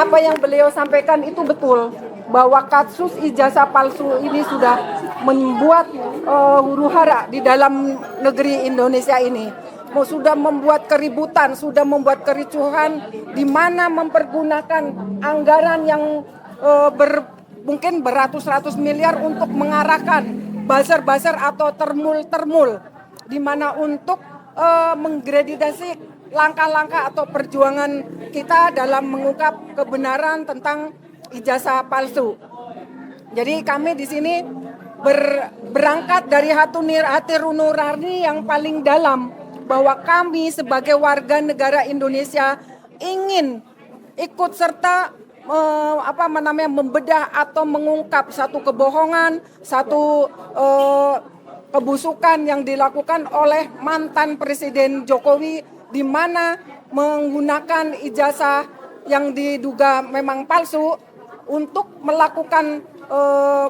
apa yang beliau sampaikan itu betul, bahwa kasus ijazah palsu ini sudah membuat huru-hara di dalam negeri Indonesia ini. Sudah membuat keributan, sudah membuat kericuhan, di mana mempergunakan anggaran yang mungkin beratus-ratus miliar untuk mengarahkan buzzer-buzzer atau termul-termul, di mana untuk menggradasi langkah-langkah atau perjuangan kita dalam mengungkap kebenaran tentang ijazah palsu. Jadi kami di sini berangkat dari hati nurani yang paling dalam, bahwa kami sebagai warga negara Indonesia ingin ikut serta membedah atau mengungkap satu kebohongan, satu kebusukan yang dilakukan oleh mantan Presiden Jokowi, di mana menggunakan ijazah yang diduga memang palsu untuk melakukan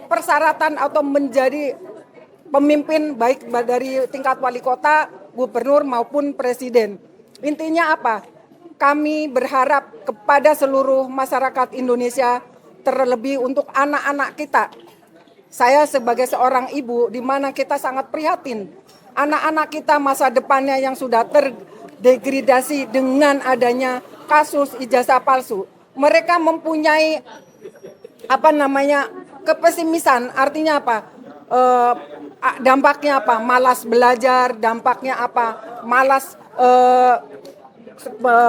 persyaratan atau menjadi pemimpin baik dari tingkat wali kota, gubernur maupun presiden. Intinya apa? Kami berharap kepada seluruh masyarakat Indonesia, terlebih untuk anak-anak kita. Saya sebagai seorang ibu, di mana kita sangat prihatin anak-anak kita masa depannya yang sudah terdegradasi dengan adanya kasus ijazah palsu. Mereka mempunyai kepesimisan, artinya apa? Dampaknya apa? Malas belajar, dampaknya apa? Malas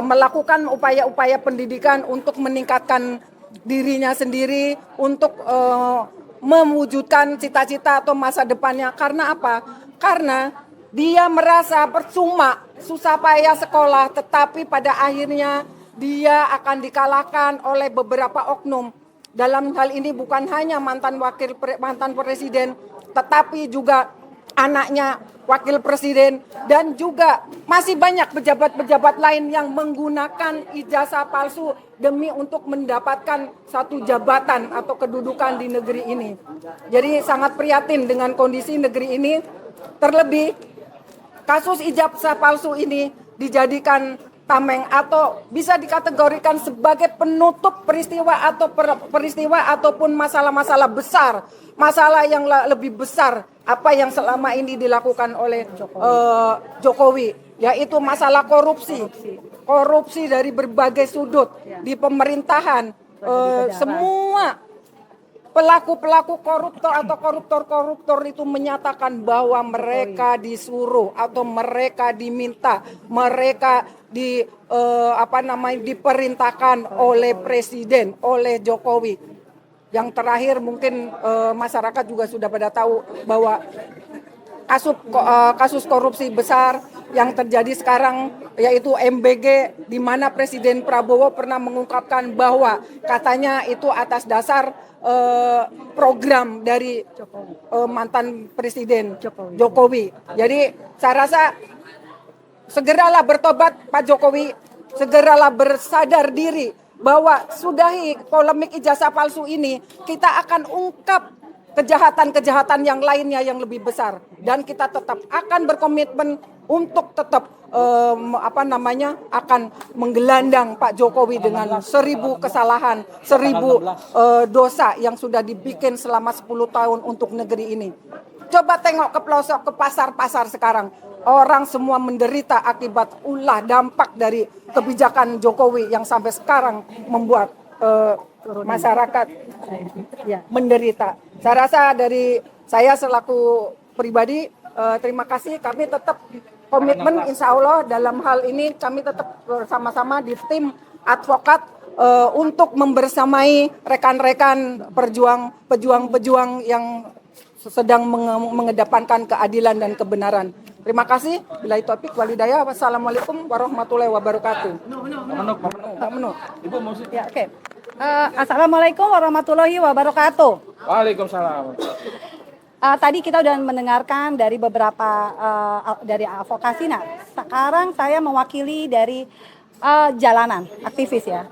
melakukan upaya-upaya pendidikan untuk meningkatkan dirinya sendiri, untuk mewujudkan cita-cita atau masa depannya. Karena apa? Karena dia merasa percuma, susah payah sekolah, tetapi pada akhirnya dia akan dikalahkan oleh beberapa oknum. Dalam hal ini bukan hanya mantan presiden, tetapi juga anaknya wakil presiden, dan juga masih banyak pejabat-pejabat lain yang menggunakan ijazah palsu demi untuk mendapatkan satu jabatan atau kedudukan di negeri ini. Jadi sangat prihatin dengan kondisi negeri ini, terlebih kasus ijazah palsu ini dijadikan tameng atau bisa dikategorikan sebagai penutup peristiwa ataupun masalah-masalah besar, masalah yang lebih besar apa yang selama ini dilakukan oleh Jokowi, yaitu masalah korupsi dari berbagai sudut di pemerintahan. Semua pelaku-pelaku koruptor atau koruptor itu menyatakan bahwa mereka disuruh atau mereka diminta, mereka diperintahkan oleh presiden, oleh Jokowi. Yang terakhir mungkin masyarakat juga sudah pada tahu bahwa kasus korupsi besar yang terjadi sekarang, yaitu MBG, di mana Presiden Prabowo pernah mengungkapkan bahwa katanya itu atas dasar program dari mantan Presiden Jokowi. Jadi saya rasa segeralah bertobat Pak Jokowi, segeralah bersadar diri bahwa sudahi polemik ijazah palsu ini. Kita akan ungkap kejahatan-kejahatan yang lainnya yang lebih besar, dan kita tetap akan berkomitmen untuk tetap akan menggelandang Pak Jokowi dengan 1000 kesalahan, 1000 dosa yang sudah dibikin selama 10 tahun untuk negeri ini. Coba tengok ke pelosok, ke pasar-pasar sekarang. Orang semua menderita akibat ulah dampak dari kebijakan Jokowi yang sampai sekarang membuat masyarakat menderita. Saya rasa dari saya selaku pribadi, terima kasih. Kami tetap komitmen, insya Allah dalam hal ini kami tetap bersama-sama di tim advokat untuk membersamai rekan-rekan pejuang yang sedang mengedepankan keadilan dan kebenaran. Terima kasih. Billahi taufik wal hidayah. Wassalamualaikum warahmatullahi wabarakatuh. Ibu mau sih? Ya, oke. Assalamualaikum warahmatullahi wabarakatuh. Waalaikumsalam. Tadi kita sudah mendengarkan dari beberapa dari advokasi. Nah, sekarang saya mewakili dari jalanan, aktivis ya.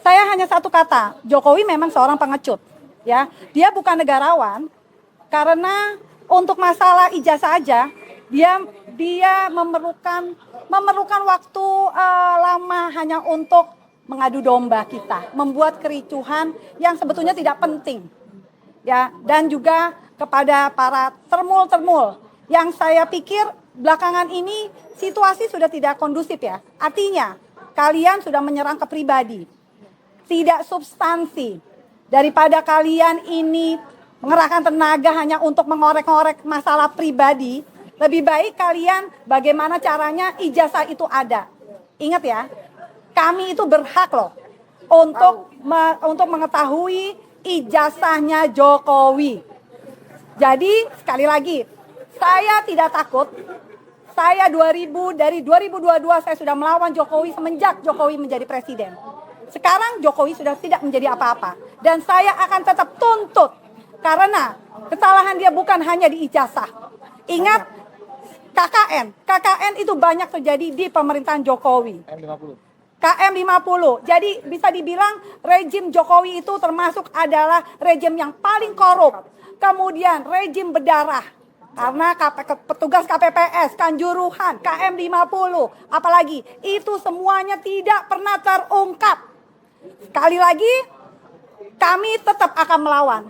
Saya hanya satu kata, Jokowi memang seorang pengecut. Ya, dia bukan negarawan, karena untuk masalah ijazah aja dia memerlukan waktu lama hanya untuk mengadu domba kita, membuat kericuhan yang sebetulnya tidak penting. Ya, dan juga kepada para termul-termul yang saya pikir belakangan ini situasi sudah tidak kondusif ya. Artinya kalian sudah menyerang ke pribadi, tidak substansi. Daripada kalian ini mengerahkan tenaga hanya untuk mengorek-ngorek masalah pribadi, lebih baik kalian bagaimana caranya ijazah itu ada. Ingat ya, kami itu berhak loh untuk mengetahui ijazahnya Jokowi. Jadi sekali lagi, saya tidak takut. Saya dari 2022 saya sudah melawan Jokowi semenjak Jokowi menjadi presiden. Sekarang Jokowi sudah tidak menjadi apa-apa. Dan saya akan tetap tuntut. Karena kesalahan dia bukan hanya di ijazah. Ingat KKN itu banyak terjadi di pemerintahan Jokowi. KM 50. Jadi bisa dibilang rejim Jokowi itu termasuk adalah rejim yang paling korup. Kemudian rejim berdarah. Karena petugas KPPS, Kanjuruhan, KM 50, apalagi itu semuanya tidak pernah terungkap. Sekali lagi, kami tetap akan melawan.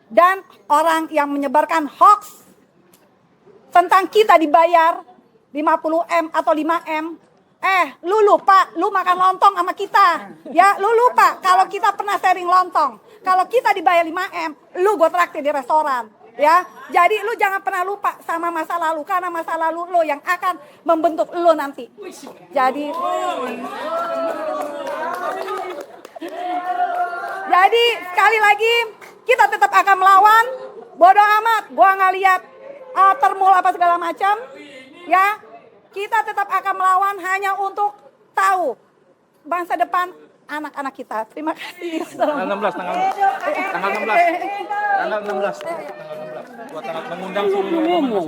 Dan orang yang menyebarkan hoax tentang kita dibayar 50M atau 5M, lu lupa, lu makan lontong sama kita. Ya, lu lupa kalau kita pernah sharing lontong. Kalau kita dibayar 5M, lu gue traktir di restoran. Ya, jadi lu jangan pernah lupa sama masa lalu, karena masa lalu lu yang akan membentuk lu nanti. Jadi sekali lagi kita tetap akan melawan. Bodoh amat, gua nggak lihat termul apa segala macam. Ya, kita tetap akan melawan hanya untuk tahu bangsa depan anak-anak kita. Terima kasih. Tanggal 16. Buat mengundang ngomong.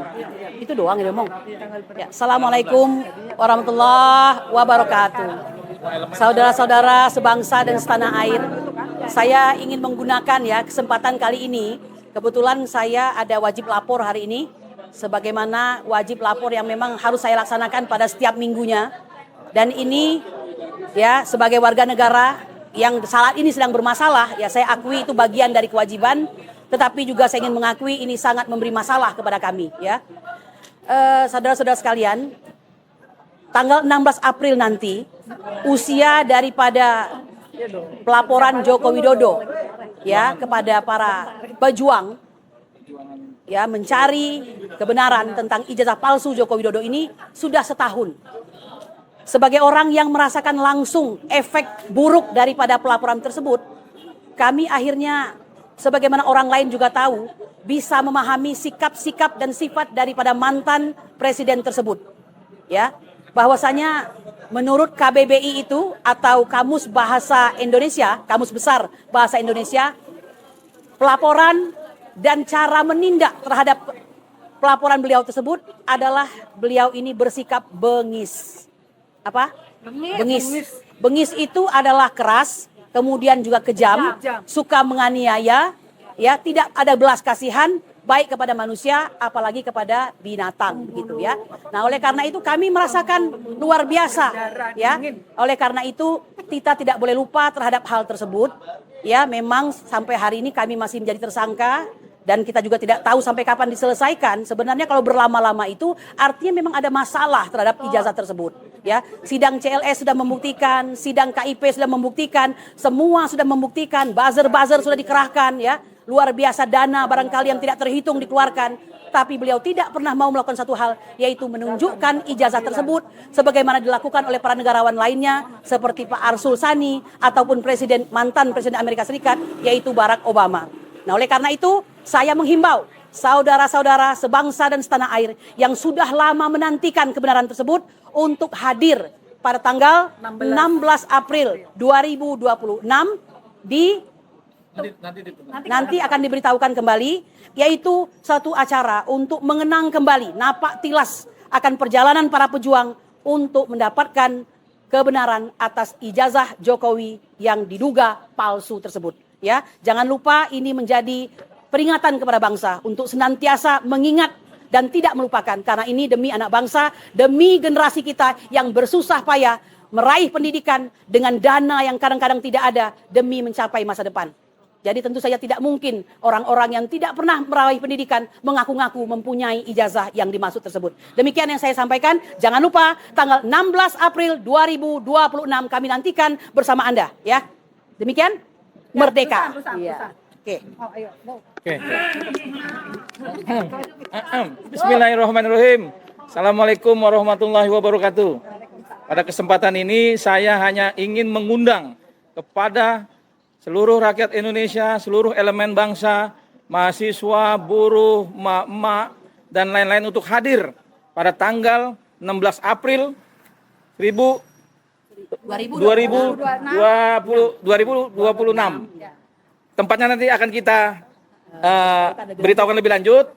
Itu doang ya ngomong. Ya, Assalamualaikum warahmatullahi wabarakatuh. Saudara-saudara sebangsa dan setanah air, saya ingin menggunakan ya kesempatan kali ini. Kebetulan saya ada wajib lapor hari ini, sebagaimana wajib lapor yang memang harus saya laksanakan pada setiap minggunya. Dan ini ya sebagai warga negara yang saat ini sedang bermasalah, ya saya akui itu bagian dari kewajiban. Tetapi juga saya ingin mengakui ini sangat memberi masalah kepada kami ya. Saudara-saudara sekalian, tanggal 16 April nanti usia daripada pelaporan Joko Widodo ya kepada para pejuang ya mencari kebenaran tentang ijazah palsu Joko Widodo ini sudah setahun. Sebagai orang yang merasakan langsung efek buruk daripada pelaporan tersebut, kami akhirnya sebagaimana orang lain juga tahu, bisa memahami sikap-sikap dan sifat daripada mantan presiden tersebut. Ya, bahwasanya menurut KBBI itu atau Kamus Bahasa Indonesia, Kamus Besar Bahasa Indonesia, pelaporan dan cara menindak terhadap pelaporan beliau tersebut adalah beliau ini bersikap bengis. Apa? Bengis. Bengis itu adalah keras, kemudian juga kejam, suka menganiaya, ya tidak ada belas kasihan baik kepada manusia apalagi kepada binatang gitu ya. Nah, oleh karena itu kami merasakan luar biasa ya. Oleh karena itu kita tidak boleh lupa terhadap hal tersebut. Ya, memang sampai hari ini kami masih menjadi tersangka dan kita juga tidak tahu sampai kapan diselesaikan. Sebenarnya kalau berlama-lama itu artinya memang ada masalah terhadap ijazah tersebut. Ya, sidang CLS sudah membuktikan, sidang KIP sudah membuktikan, semua sudah membuktikan, buzzer-buzzer sudah dikerahkan ya. Luar biasa dana barangkali yang tidak terhitung dikeluarkan. Tapi beliau tidak pernah mau melakukan satu hal, yaitu menunjukkan ijazah tersebut sebagaimana dilakukan oleh para negarawan lainnya seperti Pak Arsul Sani ataupun mantan Presiden Amerika Serikat yaitu Barack Obama. Nah, oleh karena itu saya menghimbau saudara-saudara sebangsa dan setanah air yang sudah lama menantikan kebenaran tersebut untuk hadir pada tanggal 16 April 2026 nanti akan diberitahukan kembali, yaitu satu acara untuk mengenang kembali napak tilas akan perjalanan para pejuang untuk mendapatkan kebenaran atas ijazah Jokowi yang diduga palsu tersebut. Ya, jangan lupa ini menjadi peringatan kepada bangsa untuk senantiasa mengingat dan tidak melupakan, karena ini demi anak bangsa, demi generasi kita yang bersusah payah meraih pendidikan dengan dana yang kadang-kadang tidak ada demi mencapai masa depan. Jadi tentu saja tidak mungkin orang-orang yang tidak pernah meraih pendidikan mengaku-ngaku mempunyai ijazah yang dimaksud tersebut. Demikian yang saya sampaikan. Jangan lupa tanggal 16 April 2026 kami nantikan bersama Anda ya. Demikian Merdeka. Pesan. Iya. Oke. Oh, ayo, go. Oke. Bismillahirrahmanirrahim. Assalamualaikum warahmatullahi wabarakatuh. Pada kesempatan ini saya hanya ingin mengundang kepada seluruh rakyat Indonesia, seluruh elemen bangsa, mahasiswa, buruh, emak-emak, dan lain-lain untuk hadir pada tanggal 16 April 2026. Tempatnya nanti akan kita beritahukan lebih lanjut.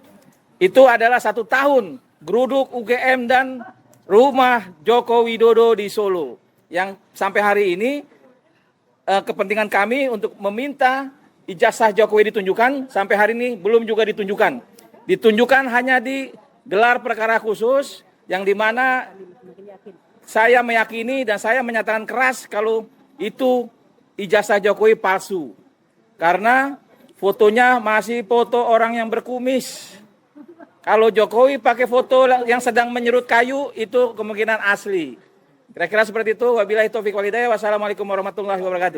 Itu adalah 1 tahun geruduk UGM dan rumah Joko Widodo di Solo. Yang sampai hari ini kepentingan kami untuk meminta ijazah Jokowi ditunjukkan, sampai hari ini belum juga ditunjukkan. Ditunjukkan hanya di gelar perkara khusus yang dimana saya meyakini dan saya menyatakan keras kalau itu ijazah Jokowi palsu. Karena fotonya masih foto orang yang berkumis. Kalau Jokowi pakai foto yang sedang menyerut kayu, itu kemungkinan asli. Kira-kira seperti itu. Wabillahi taufiq wal hidayah. Wassalamualaikum warahmatullahi wabarakatuh.